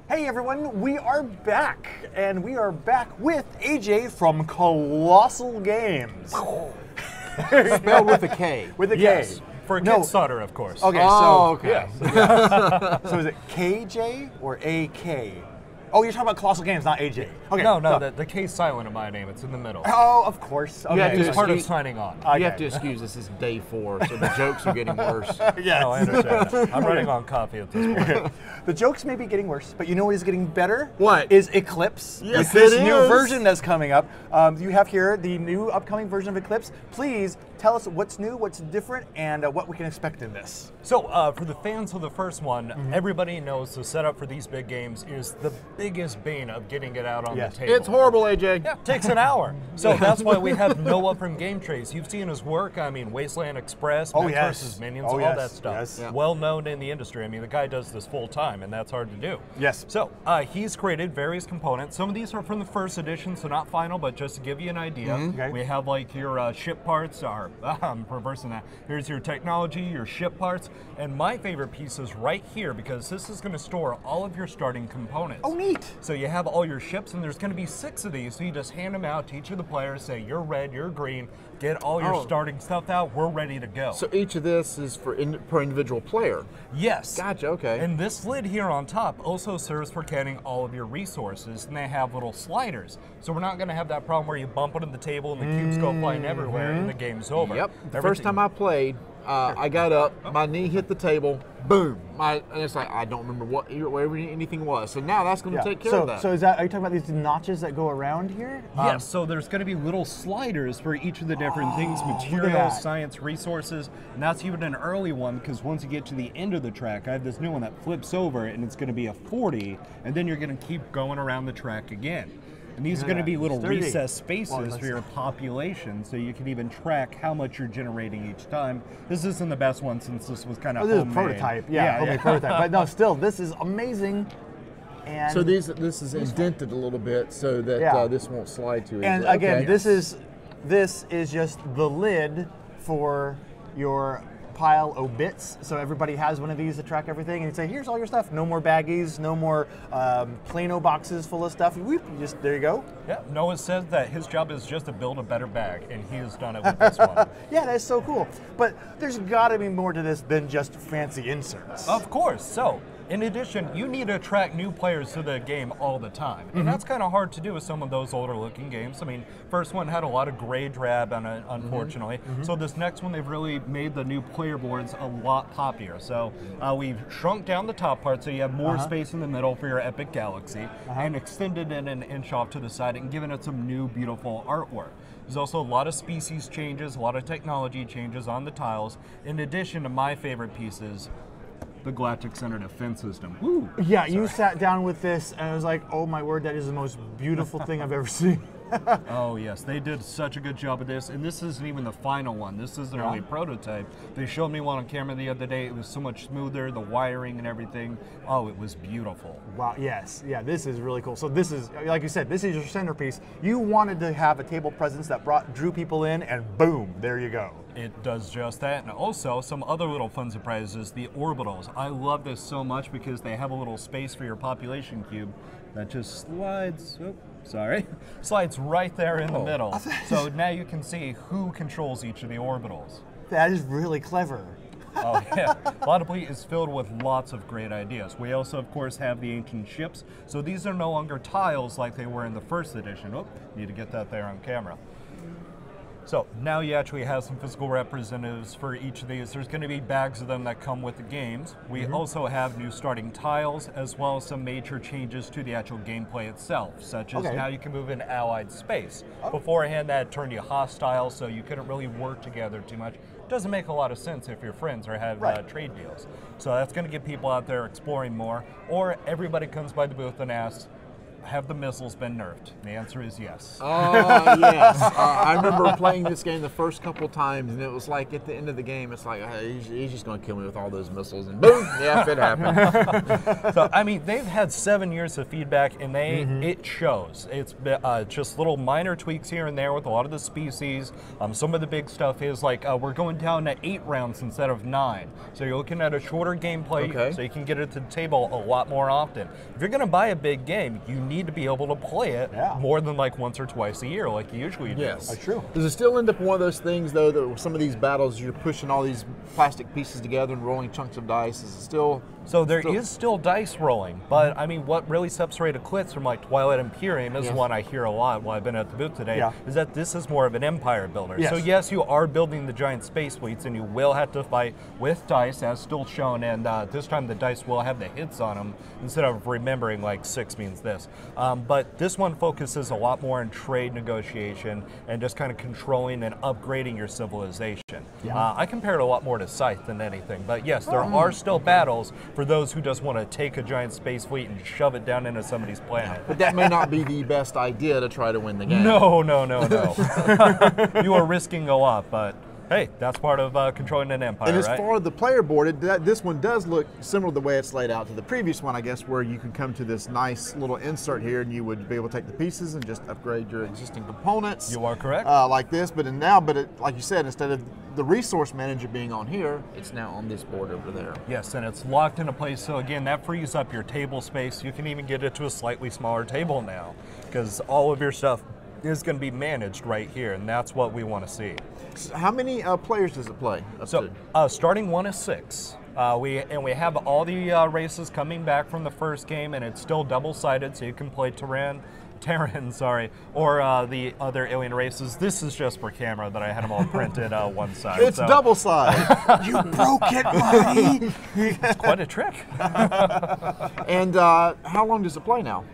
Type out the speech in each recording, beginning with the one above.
Hey everyone, we are back, and we are back with AJ from Kolossal Games. Spelled with a K. With a K. Yes, for a Kickstarter, of course. Okay, okay. So is it KJ or AK? Oh, you're talking about Kolossal Games, not AJ. Okay. No, the K's silent in my name. It's in the middle. Oh, of course. Okay. You have to It's part of signing on. You have to excuse this is day 4, so the jokes are getting worse. Yes. No, I understand that. I'm running on coffee at this point. The jokes may be getting worse, but you know what is getting better? What? Is Eclipse. Yes, With this it new is. version that's coming up. You have here the new upcoming version of Eclipse. Please tell us what's new, what's different, and what we can expect in this. So, for the fans of the first one, everybody knows the setup for these big games is the biggest bane of getting it out on the table. It's horrible, AJ. Yeah, it takes an hour. So that's why we have Noah from Game Trace. You've seen his work. I mean, Wasteland Express, Oh, Mets yes. vs. Minions, Oh, all yes. that stuff. Yes. Yeah. Well known in the industry. I mean, the guy does this full time, and that's hard to do. Yes. So he's created various components. Some of these are from the first edition, so not final, but just to give you an idea. Okay. We have like your ship parts, or I'm reversing that. Here's your technology, your ship parts, and my favorite piece is right here because this is going to store all of your starting components. Oh, neat. So you have all your ships, and there's going to be 6 of these. So you just hand them out to each of the players. Say you're red, you're green. Get all your starting stuff out. We're ready to go. So each of this is for per individual player. yes. Gotcha, okay. And this lid here on top also serves for carrying all of your resources, and they have little sliders. So we're not going to have that problem where you bump it on the table and the cubes go flying everywhere, and the game's over. Yep. The first time I played, I got up, my knee hit the table, boom. And it's like, I don't remember where anything was. So now that's going to take care of that. So is that, are you talking about these notches that go around here? Yes, so there's going to be little sliders for each of the different things, that. materials, science, resources, and that's even an early one because once you get to the end of the track, I have this new one that flips over and it's going to be a 40, and then you're going to keep going around the track again. And these are going to be little Sturdy. recessed spaces for your population, so you can even track how much you're generating each time. This isn't the best one since this was kind of This is a homemade. prototype. Yeah, homemade prototype. But no, still, this is amazing. And So this is indented a little bit so that Yeah. this won't slide too easily. And again, Okay. this is just the lid for your pile of bits. So everybody has one of these to track everything, and you say, "Here's all your stuff. No more baggies, no more Plano boxes full of stuff." Whoop, just there you go. Yeah, Noah says that his job is just to build a better bag, and he has done it with this one. Yeah, that's so cool. But there's got to be more to this than just fancy inserts. Of course. So, in addition, you need to attract new players to the game all the time. And that's kind of hard to do with some of those older looking games. I mean, first one had a lot of gray drab, unfortunately. So this next one, they've really made the new player boards a lot poppier. So we've shrunk down the top part so you have more space in the middle for your epic galaxy and extended it an inch off to the side and given it some new beautiful artwork. There's also a lot of species changes, a lot of technology changes on the tiles. In addition to my favorite pieces, the Galactic Center Defense System. Woo! Yeah, you sat down with this, and I was like, "Oh my word, that is the most beautiful thing I've ever seen." Oh yes, they did such a good job of this, and this isn't even the final one. This is an early prototype. They showed me one on camera the other day. It was so much smoother, the wiring and everything. Oh, it was beautiful. Wow, yes. Yeah, this is really cool. So this is, like you said, this is your centerpiece. You wanted to have a table presence that drew people in, and boom, there you go. It does just that, and also some other little fun surprises, the orbitals. I love this so much because they have a little space for your population cube that just slides, slides right there in the middle. So now you can see who controls each of the orbitals. That is really clever. Oh yeah, Laudably is filled with lots of great ideas. We also, of course, have the ancient ships. So these are no longer tiles like they were in the first edition. Oh, need to get that there on camera. So now you actually have some physical representatives for each of these. There's going to be bags of them that come with the games. We also have new starting tiles, as well as some major changes to the actual gameplay itself, such as now you can move in allied space. Beforehand, that turned you hostile, so you couldn't really work together too much. Doesn't make a lot of sense if you're friends or have trade deals. So that's going to get people out there exploring more, or everybody comes by the booth and asks, have the missiles been nerfed? The answer is yes. Yes. I remember playing this game the first couple times, and it was like at the end of the game, it's like, he's just going to kill me with all those missiles, and boom, yeah, it happened. So, I mean, they've had 7 years of feedback, and it shows. It's just little minor tweaks here and there with a lot of the species. Some of the big stuff is like we're going down to 8 rounds instead of 9. So you're looking at a shorter gameplay, so you can get it to the table a lot more often. If you're going to buy a big game, you need to be able to play it more than like once or twice a year like you usually do. Yes, that's true. Does it still end up one of those things, though, that with some of these battles, you're pushing all these plastic pieces together and rolling chunks of dice? Is it still... So there is still dice rolling, but I mean, what really separates Eclipse from like Twilight Imperium is one I hear a lot while I've been at the booth today, is that this is more of an empire builder. So yes, you are building the giant space fleets, and you will have to fight with dice, as still shown, and this time the dice will have the hits on them, instead of remembering like 6 means this. But this one focuses a lot more on trade negotiation and just kind of controlling and upgrading your civilization. I compare it a lot more to Scythe than anything, but yes, there are still battles for those who just want to take a giant space fleet and shove it down into somebody's planet. But that may not be the best idea to try to win the game. No. You are risking a lot, but hey, that's part of controlling an empire, And as right? far as the player board, this one does look similar to the way it's laid out to the previous one, I guess, where you can come to this nice little insert here, and you would be able to take the pieces and just upgrade your existing components. You are correct. Like this, but like you said, instead of the resource manager being on here, it's now on this board over there. Yes, and it's locked into place, so again, that frees up your table space. You can even get it to a slightly smaller table now, because all of your stuff is going to be managed right here, and that's what we want to see. So how many players does it play? Starting one is 6. We have all the races coming back from the first game, and it's still double-sided, so you can play Terran, or the other alien races. This is just for camera that I had them all printed one side. It's double-sided. You broke it, Marty. It's quite a trick. And how long does it play now?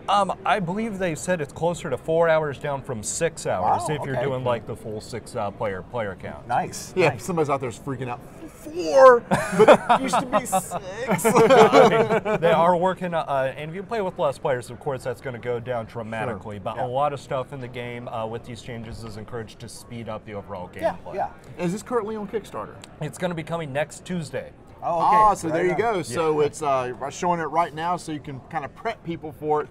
I believe they said it's closer to 4 hours down from 6 hours if you're doing like the full 6 player count. Nice. Yeah, nice. somebody's out there is freaking out. 4, but it used to be 6. I mean, they are working, and if you play with less players, of course, that's going to go down dramatically. But a lot of stuff in the game with these changes is encouraged to speed up the overall gameplay. Yeah. Is this currently on Kickstarter? It's going to be coming next Tuesday. Oh, okay. So there you go. So it's showing it right now, so you can kind of prep people for it.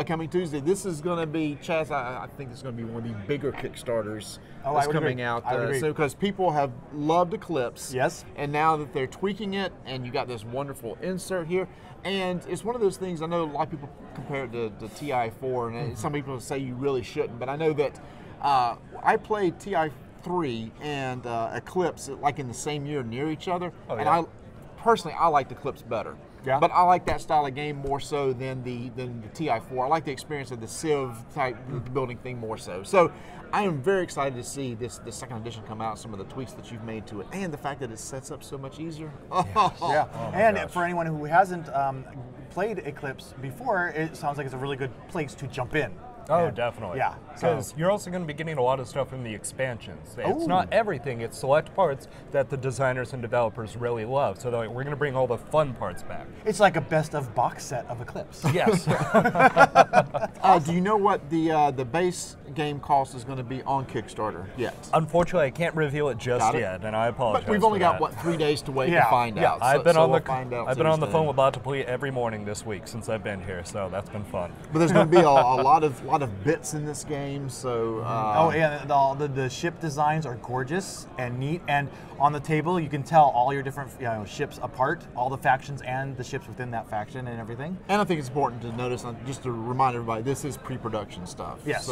Coming Tuesday. This is going to be, Chaz, I think this is going to be one of the bigger Kickstarters that's coming out. Because people have loved Eclipse. Yes. And now that they're tweaking it, and you got this wonderful insert here, and it's one of those things, I know a lot of people compare it to TI4, and some people say you really shouldn't, but I know that I played TI3 and Eclipse like in the same year near each other, and I personally liked Eclipse better. Yeah. But I like that style of game more so than the TI4. I like the experience of the Civ type building thing more so. So I am very excited to see this second edition come out, some of the tweaks that you've made to it, and the fact that it sets up so much easier. Yeah. And for anyone who hasn't played Eclipse before, it sounds like it's a really good place to jump in. Oh, definitely. Yeah. Because you're also going to be getting a lot of stuff in the expansions. It's not everything. It's select parts that the designers and developers really love. So we're going to bring all the fun parts back. It's like a best of box set of Eclipse. Yes. Do you know what the base game cost is going to be on Kickstarter yet? Unfortunately, I can't reveal it just yet, and I apologize. But we've only got, 3 days to wait to find out. I've been on the phone with Batapli every morning this week since I've been here, so that's been fun. But there's going to be a lot of bits in this game, so the ship designs are gorgeous and neat, and on the table you can tell all your different ships apart, all the factions and the ships within that faction and everything. And I think it's important to notice, just to remind everybody, this is pre-production stuff. Yes.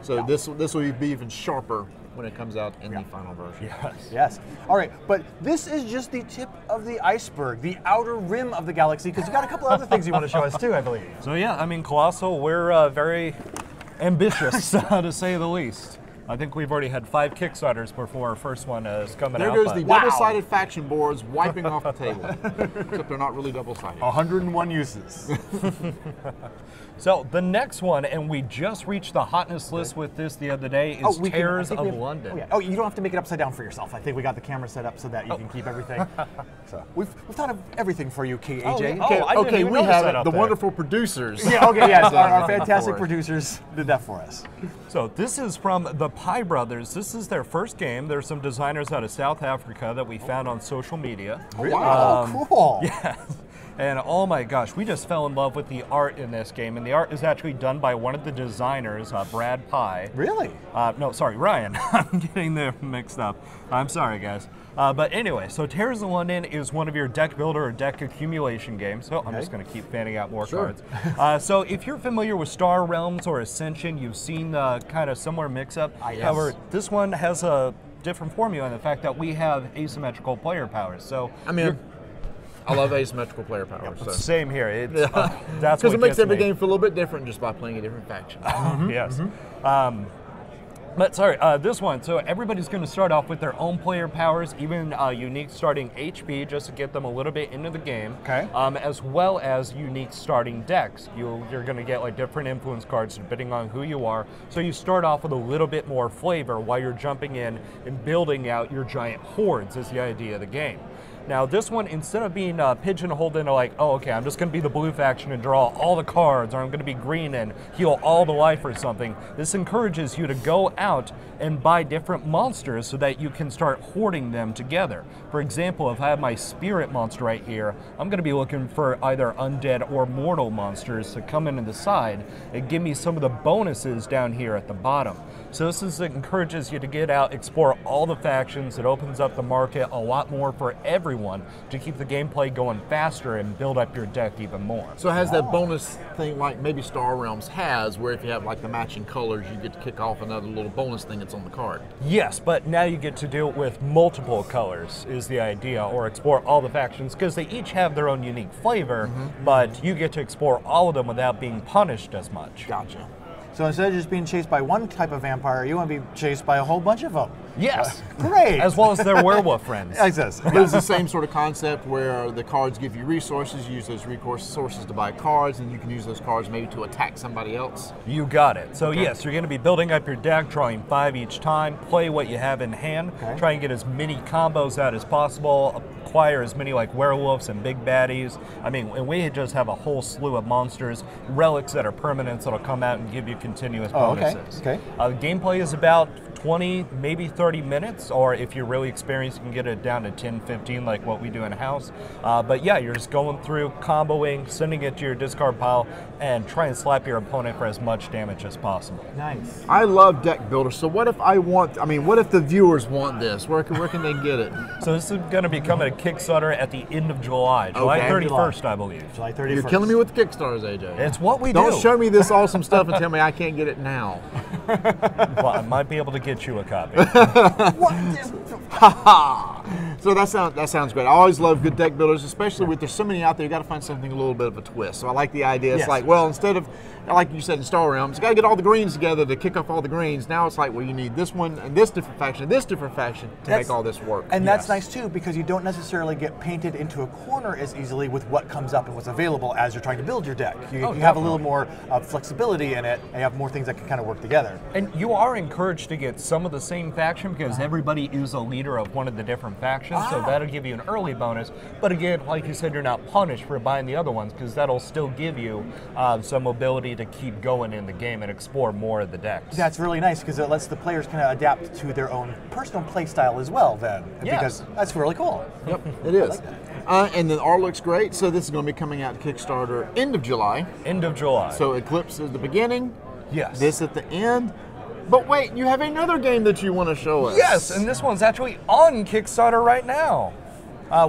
So this will be even sharper when it comes out in the final version. Yes. All right, but this is just the tip of the iceberg, the outer rim of the galaxy, because you got a couple other things you want to show us too, I believe. So yeah, I mean, Colossal, we're very ambitious, to say the least. I think we've already had 5 Kickstarters before our first one is coming There out. goes but- the double-sided faction boards wiping off the table. Except they're not really double-sided. 101 uses. So the next one, and we just reached the hotness list with this the other day, is Terrors of London. Oh, yeah. Oh, you don't have to make it upside down for yourself. I think we got the camera set up so that you can keep everything. So we've thought of everything for you, KAJ. Oh, Okay, I didn't even we notice have that it. up The there. wonderful producers. Yeah, okay, yes. Our done fantastic for us. producers did that for us. So this is from the Pie Brothers. This is their first game. There's some designers out of South Africa that we found on social media. Wow, cool. Yeah. And oh my gosh, we just fell in love with the art in this game. And the art is actually done by one of the designers, Brad Pye. Really? No, sorry, Ryan. I'm getting them mixed up. I'm sorry, guys. But anyway, so Terrors of London is one of your deck builder or deck accumulation games. So I'm just going to keep fanning out more cards. So if you're familiar with Star Realms or Ascension, you've seen the kind of similar mix-up. Yes. However, this one has a different formula in the fact that we have asymmetrical player powers. So I mean, I love asymmetrical player power. So. same here. It's, that's Because what it makes gets every me. game feel a little bit different just by playing a different faction. Yes. But sorry, this one. So everybody's going to start off with their own player powers, even unique starting HP, just to get them a little bit into the game. Okay. As well as unique starting decks. You're going to get like different influence cards depending on who you are. So you start off with a little bit more flavor while you're jumping in and building out your giant hordes is the idea of the game. Now this one, instead of being pigeonholed into like, oh, okay, I'm just going to be the blue faction and draw all the cards, or I'm going to be green and heal all the life or something, this encourages you to go out and buy different monsters so that you can start hoarding them together. For example, if I have my spirit monster right here, I'm going to be looking for either undead or mortal monsters to come in on the side and give me some of the bonuses down here at the bottom. So this encourages you to get out, explore all the factions. It opens up the market a lot more for everyone to keep the gameplay going faster and build up your deck even more. So it has that bonus thing like maybe Star Realms has, where if you have like the matching colors, you get to kick off another little bonus thing that's on the card. Yes, but now you get to do it with multiple colors is the idea, or explore all the factions, because they each have their own unique flavor, but you get to explore all of them without being punished as much. Gotcha. So instead of just being chased by one type of vampire, you want to be chased by a whole bunch of them. Yes. Great. As well as their werewolf friends. Like this. But it's the same sort of concept where the cards give you resources, you use those resources to buy cards, and you can use those cards maybe to attack somebody else. You got it. So yes, you're going to be building up your deck, drawing 5 each time, play what you have in hand, try and get as many combos out as possible, acquire as many like werewolves and big baddies. I mean, and we just have a whole slew of monsters, relics that are permanents that'll come out and give you continuous bonuses. Okay. The gameplay is about 20, maybe 30 minutes, or if you're really experienced, you can get it down to 10, 15, like what we do in house. But yeah, you're just going through, comboing, sending it to your discard pile, and try and slap your opponent for as much damage as possible. Nice. I love deck builders. So what if what if the viewers want this? Where can they get it? So this is going to be coming to Kickstarter at the end of July, July Okay. 31st, I believe. July 31st. You're killing me with the Kickstarters, AJ. It's what we Don't do. show me this awesome stuff and tell me I can't get it now. Well, I might be able to get you a copy. So that sounds great. I always love good deck builders, especially with there's so many out there. You got to find something a little bit of a twist. So I like the idea. It's Yes. like, well, instead of like you said in Star Realms, you got to get all the greens together to kick off all the greens. Now it's like, well, you need this one and this different faction, to make all this work. And that's nice too, because you don't necessarily get painted into a corner as easily with what comes up and what's available as you're trying to build your deck. You have a little more flexibility in it, and you have more things that can kind of work together. And you are encouraged to get some of the same faction because everybody is a leader of one of the different factions, so that'll give you an early bonus. But again, like you said, you're not punished for buying the other ones because that'll still give you some ability to keep going in the game and explore more of the decks. That's really nice because it lets the players kind of adapt to their own personal play style as well then. Yes. Because that's really cool. Yep, it is. And the art looks great. So this is going to be coming out to Kickstarter end of July. End of July. So Eclipse is the beginning. yes. This at the end. But wait, you have another game that you want to show us. Yes, and this one's actually on Kickstarter right now.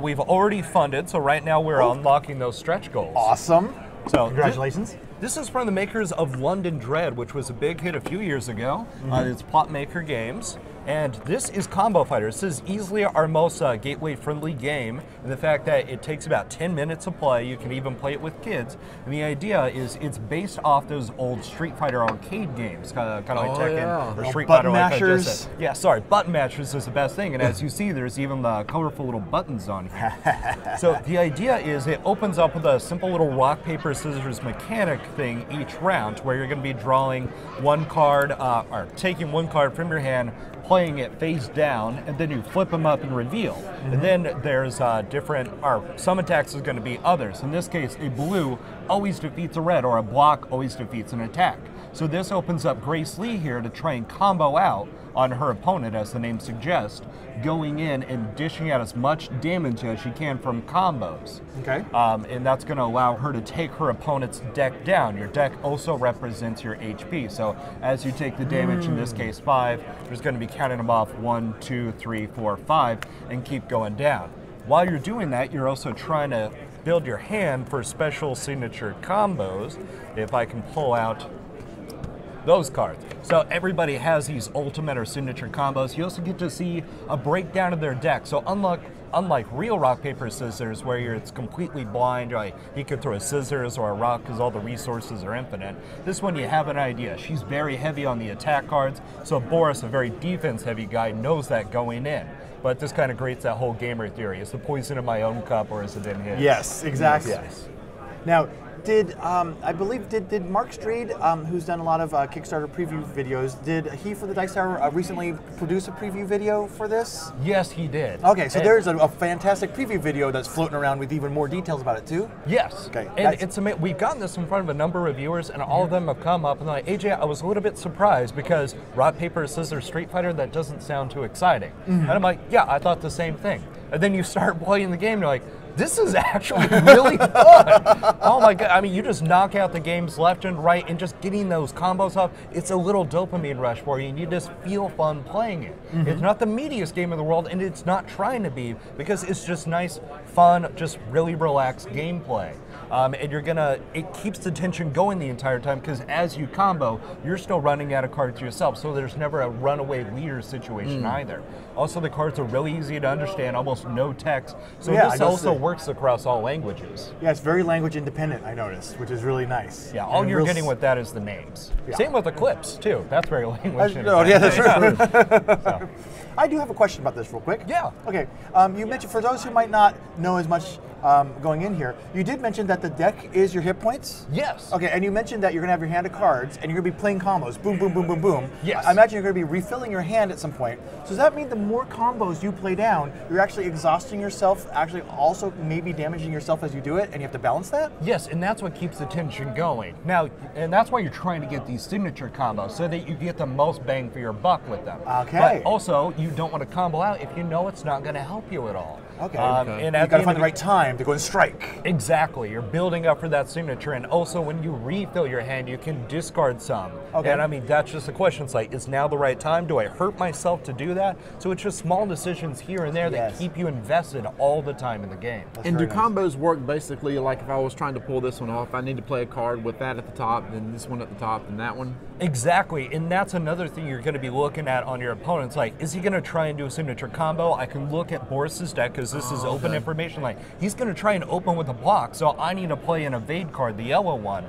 We've already funded, so right now we're unlocking those stretch goals. Awesome. So Congratulations. This is from the makers of London Dread, which was a big hit a few years ago. It's Plotmaker Games. And this is Combo Fighter. This is easily our most gateway-friendly game, and the fact that it takes about 10 minutes to play. You can even play it with kids. And the idea is it's based off those old Street Fighter arcade games, kind of like Tekken or Street Fighter. Button mashers. Yeah, sorry, button mashers is the best thing. And as you see, there's even colorful little buttons on here. So the idea is it opens up with a simple little rock, paper, scissors mechanic thing each round, where you're going to be drawing one card, or taking one card from your hand, playing it face down, and then you flip them up and reveal. And then there's some attacks is going to be others. In this case, a blue always defeats a red, or a block always defeats an attack. So this opens up Grace Lee here to try and combo out on her opponent, as the name suggests, going in and dishing out as much damage as she can from combos. Okay. And that's going to allow her to take her opponent's deck down. Your deck also represents your HP. So as you take the damage, in this case 5, there's going to be counting them off 1, 2, 3, 4, 5, and keep going down. While you're doing that, you're also trying to build your hand for special signature combos. If I can pull out those cards. So everybody has these ultimate or signature combos. You also get to see a breakdown of their deck. So unlike real rock, paper, scissors, where it's completely blind, like you could throw a scissors or a rock because all the resources are infinite, this one you have an idea. She's very heavy on the attack cards, so Boris, a very defense-heavy guy, knows that going in. But this kind of creates that whole gamer theory. Is the poison in my own cup, or is it in his? Yes, exactly. Yes. Now, I believe did Mark Strayed, who's done a lot of Kickstarter preview videos, did he for the Dice Tower recently produce a preview video for this? Yes, he did. Okay, so there's a fantastic preview video that's floating around with even more details about it too? Yes. Okay. And it's amazing. We've gotten this in front of a number of reviewers, and all of them have come up and they're like, AJ, I was a little bit surprised because rock, paper, scissors, Street Fighter, that doesn't sound too exciting. And I'm like, yeah, I thought the same thing. And then you start playing the game, and you're like, this is actually really fun. Oh my God, I mean, you just knock out the games left and right, and just getting those combos off, it's a little dopamine rush for you, and you just feel fun playing it. It's not the meatiest game in the world, and it's not trying to be, because it's just nice, fun, just really relaxed gameplay. And it keeps the tension going the entire time, because as you combo, you're still running out of cards yourself, so there's never a runaway leader situation either. Also, the cards are really easy to understand, almost no text, so this also works across all languages. Yeah, it's very language independent, I noticed, which is really nice. Yeah, all you're getting with that is the names. Yeah. Same with Eclipse, too. That's very language independent. Oh, yeah, that's true. So. I do have a question about this real quick. Yeah. Okay, you mentioned, for those who might not know as much going in here, you did mention that the deck is your hit points? Yes. Okay, and you mentioned that you're going to have your hand of cards, and you're going to be playing combos, boom, boom, boom, boom, boom. Yes. I imagine you're going to be refilling your hand at some point. So does that mean the more combos you play down, you're actually exhausting yourself, actually also maybe damaging yourself as you do it, and you have to balance that? Yes, and that's what keeps the tension going. Now, and that's why you're trying to get these signature combos, so that you get the most bang for your buck with them. Okay. But also, you don't want to combo out if you know it's not going to help you at all. Okay. And you got to find the right time to go and strike. Exactly. You're building up for that signature, and also when you refill your hand, you can discard some. Okay. And I mean, that's just a question. It's like, is now the right time? Do I hurt myself to do that? So it's just small decisions here and there that keep you invested all the time in the game. And do combos work basically like if I was trying to pull this one off, I need to play a card with that at the top, then this one at the top, and that one? Exactly, and that's another thing you're going to be looking at on your opponents. Like, is he going to try and do a signature combo? I can look at Boris's deck, because this is open information. Like, he's going to try and open with a block, so I need to play an evade card, the yellow one.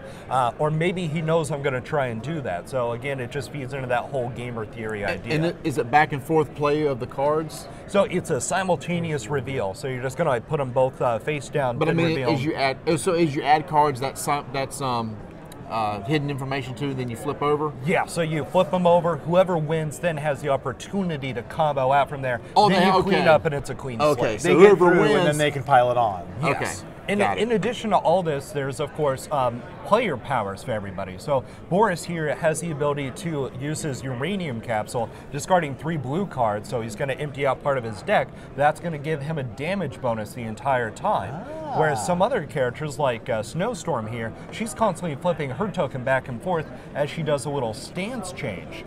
Or maybe he knows I'm going to try and do that. So again, it just feeds into that whole gamer theory idea. And is it back and forth play of the cards? So it's a simultaneous reveal. So you're just going to put them both face down. But I mean, reveal. as you add cards, that's hidden information too, then you flip over? Yeah, so you flip them over. Whoever wins then has the opportunity to combo out from there. Oh, then you clean up and it's a clean slate. So they whoever get through wins, and then they can pile it on. Yes. Okay. In addition to all this, there's of course player powers for everybody. So Boris here has the ability to use his uranium capsule, discarding 3 blue cards, so he's going to empty out part of his deck. That's going to give him a damage bonus the entire time. Whereas some other characters, like Snowstorm here, she's constantly flipping her token back and forth as she does a little stance change.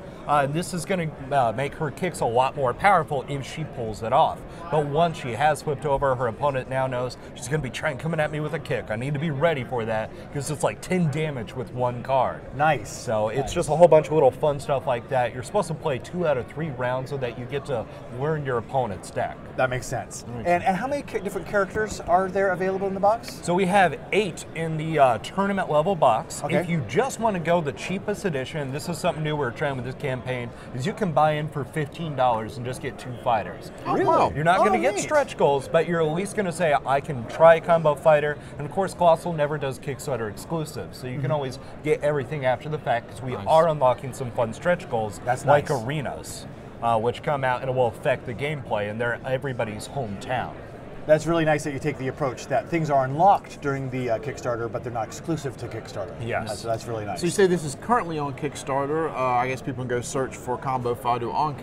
This is going to make her kicks a lot more powerful if she pulls it off. But once she has flipped over, her opponent now knows she's going to be coming at me with a kick. I need to be ready for that because it's like 10 damage with one card. Nice. So it's just a whole bunch of little fun stuff like that. You're supposed to play 2 out of 3 rounds so that you get to learn your opponent's deck. That makes sense. And how many different characters are there available in the box? So we have 8 in the tournament level box. Okay. If you just want to go the cheapest edition, this is something new we're trying with this campaign, is you can buy in for $15 and just get 2 fighters. Really? Wow. You're not going to get neat. stretch goals, but you're at least going to say, I can try a combo fighter. And of course, Colossal never does Kickstarter exclusives, so you can always get everything after the fact because we are unlocking some fun stretch goals like nice. arenas, which come out and it will affect the gameplay, and they're everybody's hometown. That's really nice that you take the approach that things are unlocked during the Kickstarter, but they're not exclusive to Kickstarter. Yes. So that's really nice. So you say this is currently on Kickstarter. I guess people can go search for Combo Fido on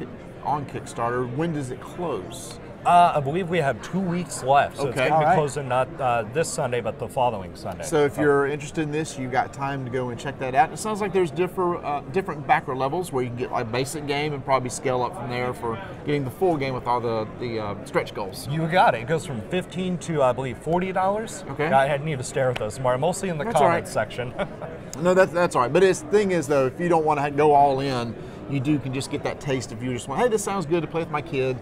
Kickstarter. When does it close? I believe we have 2 weeks left, so Okay. it's going to All be right. closing not this Sunday, but the following Sunday. So if you're interested in this, you've got time to go and check that out. It sounds like there's different backer levels where you can get like basic game and probably scale up from there for getting the full game with all the stretch goals. You got it. It goes from $15 to, I believe, $40. Okay. I need to stare at those more, mostly in the That's all comments right. section. No, that's all right. But the thing is, though, if you don't want to go all in, you can just get that taste if you just want, hey, this sounds good to play with my kid.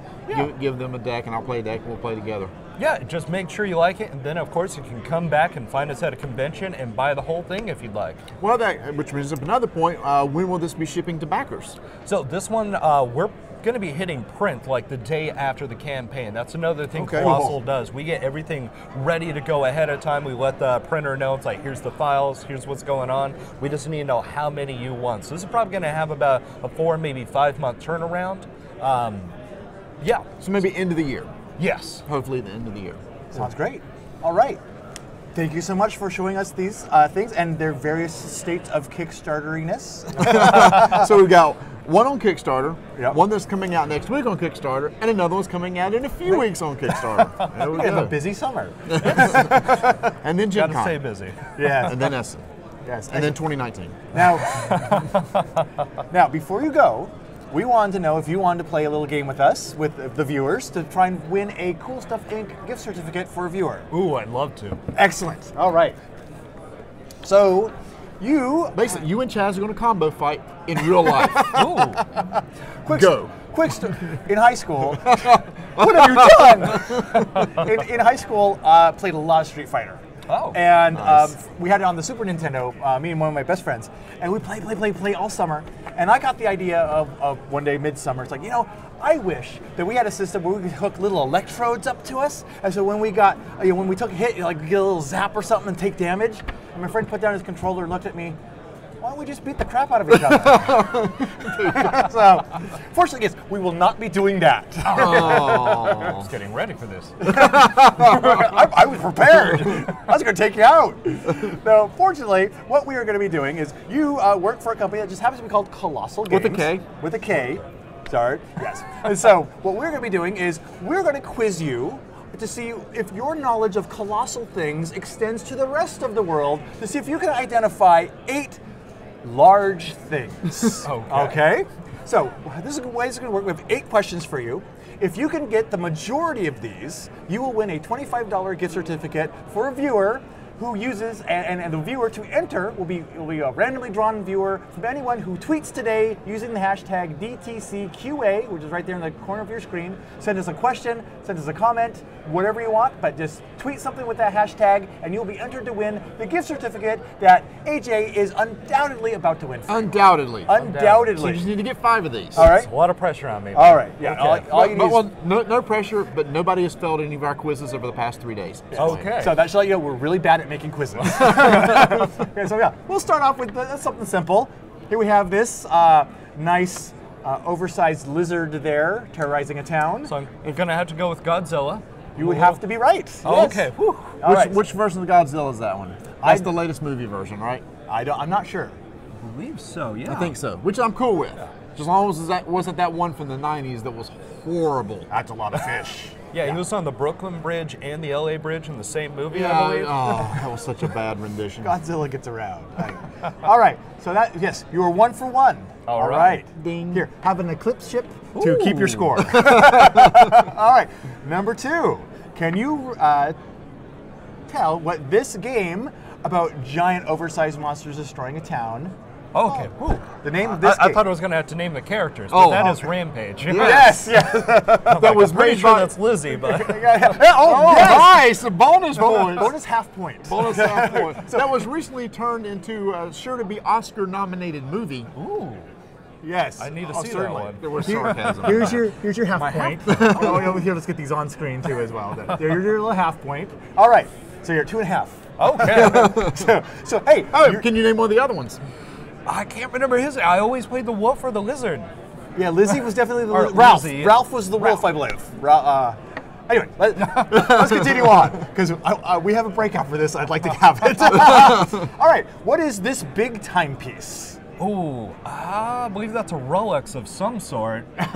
Give them a deck, and I'll play a deck, and we'll play together. Yeah, just make sure you like it, and then, of course, you can come back and find us at a convention and buy the whole thing if you'd like. Well, which brings up another point. When will this be shipping to backers? So this one, we're going to be hitting print like the day after the campaign. That's another thing Okay. Colossal does. We get everything ready to go ahead of time. We let the printer know, it's like, here's the files, here's what's going on. We just need to know how many you want. So this is probably going to have about a 4, maybe 5 month turnaround. Yeah. So maybe end of the year. Yes. Hopefully the end of the year. Sounds great. All right. Thank you so much for showing us these things and their various states of Kickstarteriness. So we've got one on Kickstarter, Yep. one that's coming out next week on Kickstarter, and another one's coming out in a few weeks on Kickstarter. There we We have a go. busy summer. And then Gen Got to Con. stay busy. Yeah. And then Essen. Yes. And then 2019. Now, before you go, we wanted to know if you wanted to play a little game with us, with the viewers, to try and win a Cool Stuff Inc. gift certificate for a viewer. Ooh, I'd love to. Excellent. All right. So, you Basically, you and Chaz are going to combo fight in real life. Ooh. Go. in high school. What have you done? in high school, played a lot of Street Fighter. Oh, And nice. we had it on the Super Nintendo, me and one of my best friends, and we play all summer. And I got the idea of one day midsummer, it's like, I wish that we had a system where we could hook little electrodes up to us, and so when we got, when we took a hit, like get a little zap or something and take damage. And my friend put down his controller and looked at me. Why don't we just beat the crap out of each other? So, fortunately, yes, we will not be doing that. I was getting ready for this. I was prepared. I was going to take you out. No, fortunately, what we are going to be doing is you work for a company that just happens to be called Kolossal Games. With a K. With a K. Sorry. Yes. And so what we're going to be doing is we're going to quiz you to see if your knowledge of colossal things extends to the rest of the world, to see if you can identify 8 large things. Okay? So this is the way it's going to work. We have 8 questions for you. If you can get the majority of these, you will win a $25 gift certificate for a viewer who uses, and the viewer to enter will be a randomly drawn viewer from anyone who tweets today using the hashtag DTCQA, which is right there in the corner of your screen. Send us a question, send us a comment, whatever you want, but just tweet something with that hashtag, and you'll be entered to win the gift certificate that AJ is undoubtedly about to win. Undoubtedly. So Undoubtedly. you just need to get 5 of these. All right. A lot of pressure on me. All right. Yeah. Okay. All you need is, No pressure, but nobody has failed any of our quizzes over the past 3 days. Okay. so that should let you know we're really bad at making quizzes. Okay, so yeah, we'll start off with something simple. Here we have this nice oversized lizard there terrorizing a town. So I'm going to have to go with Godzilla. You would have to be right. Oh, Yes. okay. Whew. All right. Which version of Godzilla is that one? That's the latest movie version, right? I'm not sure. I believe so, yeah. I think so, which I'm cool with. As long as that wasn't that one from the 90s that was horrible. That's a lot of fish. Yeah, he was on the Brooklyn Bridge and the LA Bridge in the same movie, I Yeah, believe. oh, that was such a bad rendition. Godzilla gets around. All right, so that, yes, you were 1 for 1. All right. Ding. Here, have an Eclipse chip to keep your Ooh. score. All right, number 2. Can you tell what this game about giant oversized monsters destroying a town? Okay. Ooh. The name of this I game. thought I was going to have to name the characters, but Oh, that is okay. Rampage. Yes, yes. That was I'm pretty made sure by- that's Lizzie, but Oh, yes. Nice! A bonus points. Bonus half point. Bonus half point. That was recently turned into a sure-to-be Oscar-nominated movie. ooh, Yes. I need to see that certainly. one. There was sarcasm. Here's your half My point. half Oh, yeah, here, let's get these on screen too as well. Here's your little half point. All right, so you're 2.5. Okay. So hey, Oh, can you name one of the other ones? I can't remember his. I always played the wolf or the lizard. yeah, Lizzie was definitely the Or Ralph. Lizzie. Ralph was the wolf, I believe. Anyway, let's continue on because we have a breakout for this. I'd like to have it. All right, what is this big timepiece? Ooh, I believe that's a Rolex of some sort. I'm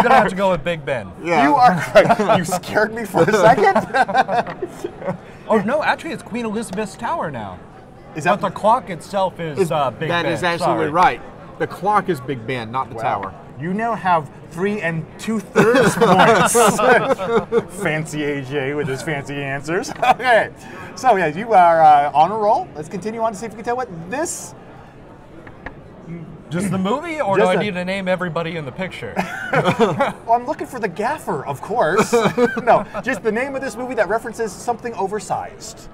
gonna have to go with Big Ben. Yeah. You are correct. You scared me for a second. Oh no, actually, it's Queen Elizabeth's Tower now. Is But that the clock itself is Big Ben. That is absolutely Sorry. right. The clock is Big Ben, not the tower. You now have 3 2/3 points. Fancy AJ with his fancy answers. Okay, so yeah, you are on a roll. Let's continue on to see if we can tell what this. Just the movie, or Just do I a- need to name everybody in the picture? Well, I'm looking for the gaffer, of course. No, just the name of this movie that references something oversized.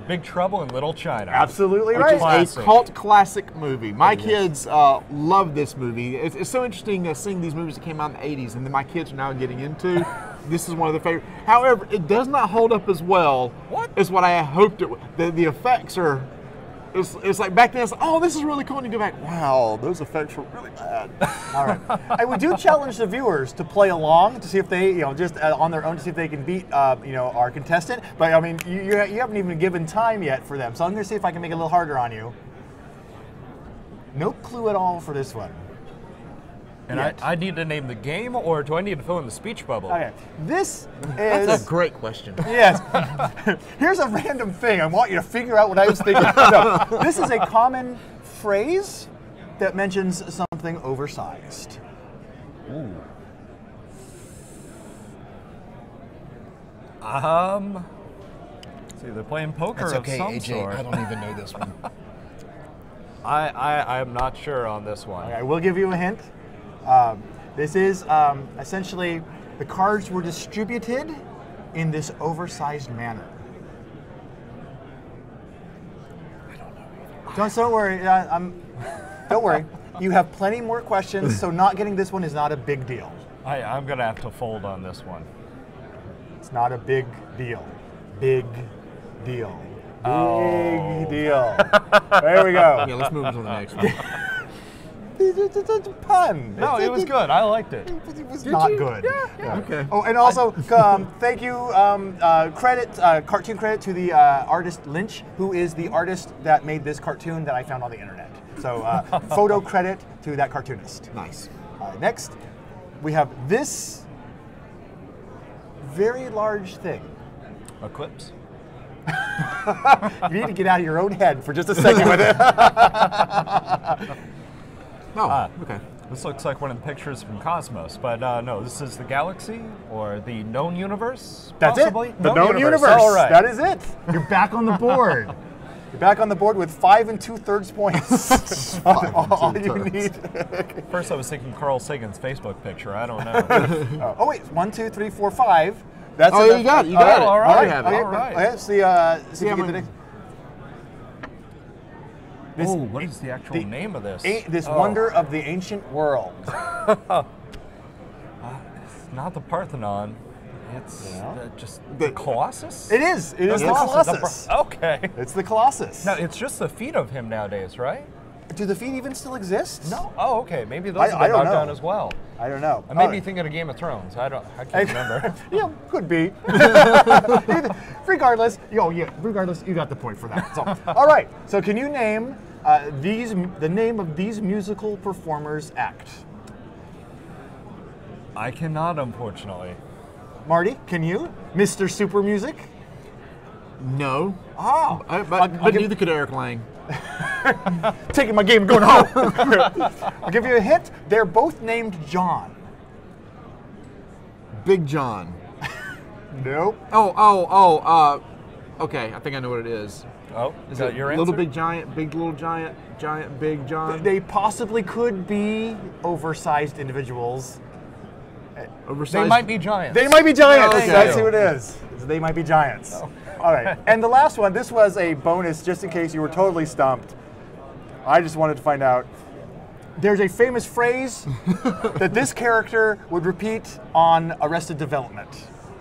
Big Trouble in Little China. Absolutely Which right. is Classic. a cult classic movie. My kids love this movie. It's so interesting seeing these movies that came out in the 80s and then my kids are now getting into. This is one of the favorite. However, it does not hold up as well as what I hoped it would. The effects are. It's like back then, it's like, oh, this is really cool. And you go back, wow, those effects were really bad. All right. I would do challenge the viewers to play along to see if they, just on their own to see if they can beat, our contestant. But I mean, you haven't even given time yet for them, so I'm going to see if I can make it a little harder on you. No clue at all for this one. And I need to name the game, or do I need to fill in the speech bubble? Okay. This That's is. a great question. Yes. Here's a random thing. I want you to figure out what I was thinking. No, this is a common phrase that mentions something oversized. Ooh. See, they're playing poker That's okay, of some AJ. sort. I don't even know this one. I am not sure on this one. Okay, I will give you a hint. This is essentially the cards were distributed in this oversized manner. I don't know. Don't worry. Don't worry. You have plenty more questions, so not getting this one is not a big deal. I'm gonna have to fold on this one. It's not a big deal. Big deal. Big Oh. deal. There we go. Yeah, let's move on to the next one. It's a pun. No, it was good. I liked it. It was not good. Yeah. Okay. Oh, and also, thank you, cartoon credit to the artist Lynch, who is the artist that made this cartoon that I found on the internet. So, photo credit to that cartoonist. Nice. Next, we have this very large thing. Eclipse. You need to get out of your own head for just a second with it. Oh, okay. This looks like one of the pictures from Cosmos, but no, this is the galaxy or the known universe. That's possibly? it. The known universe. All right. That is it. You're back on the board. You're back on the board with 5 2/3 points. All you need. First, I was thinking Carl Sagan's Facebook picture. I don't know. Oh wait, 1, 2, 3, 4, 5. That's Oh, enough. you got it. You got it. all right. You have it. Okay, All right. okay, see if you I'm get the gonna- next. This, Oh, what is the actual name of this? This Oh, wonder of the ancient world. It's not the Parthenon. It's Yeah. just the Colossus? It is. It is the Colossus. Colossus. Okay. It's the Colossus. No, it's just the feet of him nowadays, right? Do the feet even still exist? No. Oh, okay. Maybe those I have been don't knocked down know. as well. I don't know. I may All be right. thinking of Game of Thrones. I can't remember. Yeah, could be. Regardless, regardless, you got the point for that. So, all right. So, can you name the name of these musical performers' act? I cannot, unfortunately. Marty, can you? Mr. Super Music? No. Oh. But neither could Eric Lang. Taking my game and going home. I'll give you a hint. They're both named John. Big John. Nope. Okay, I think I know what it is. Oh, Is that it your Little answer? Big Giant, Big Little Giant, Giant Big John? They possibly could be oversized individuals. Oversized. They might be giants. They might be giants. Okay. That's who it is. They might be giants. All right. And the last one, this was a bonus just in case you were totally stumped. I just wanted to find out. There's a famous phrase that this character would repeat on Arrested Development.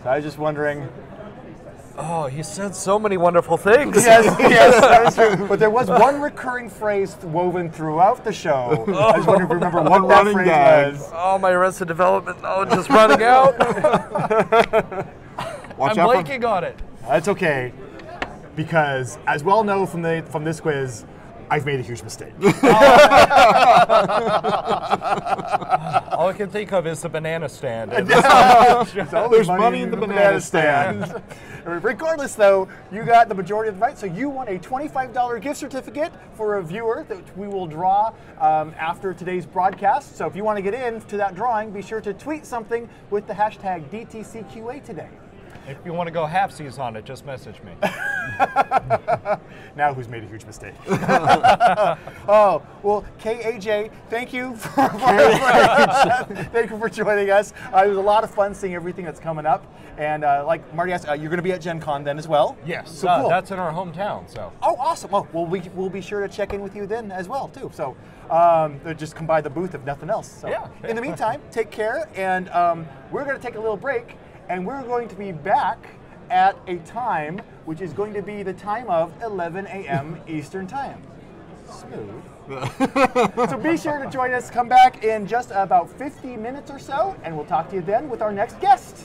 So I was just wondering. Oh, he said so many wonderful things. Yes, that is true. But there was one recurring phrase woven throughout the show. I just wonder if you remember what that running phrase gag. was. Oh, my Arrested Development knowledge is running out. Watch I'm out for- blanking on it. That's okay, because as well know from this quiz, I've made a huge mistake. All I can think of is the banana stand. There's money in the banana stand. Regardless, though, you got the majority of the right, so you won a $25 gift certificate for a viewer that we will draw after today's broadcast. So if you want to get in to that drawing, be sure to tweet something with the hashtag DTCQA today. If you want to go halfsies on it, just message me. Now who's made a huge mistake? Oh, well, KAJ, thank you thank you for joining us. It was a lot of fun seeing everything that's coming up. And like Marty asked, you're going to be at Gen Con then as well? Yes, So cool. that's in our hometown. So. Oh, awesome. Oh, well, we'll be sure to check in with you then as well, too. So just come by the booth if nothing else. So, Yeah. In the meantime, take care. And we're going to take a little break. And we're going to be back at a time which is going to be the time of 11 a.m. Eastern Time. Smooth. So be sure to join us. Come back in just about 50 minutes or so, and we'll talk to you then with our next guest.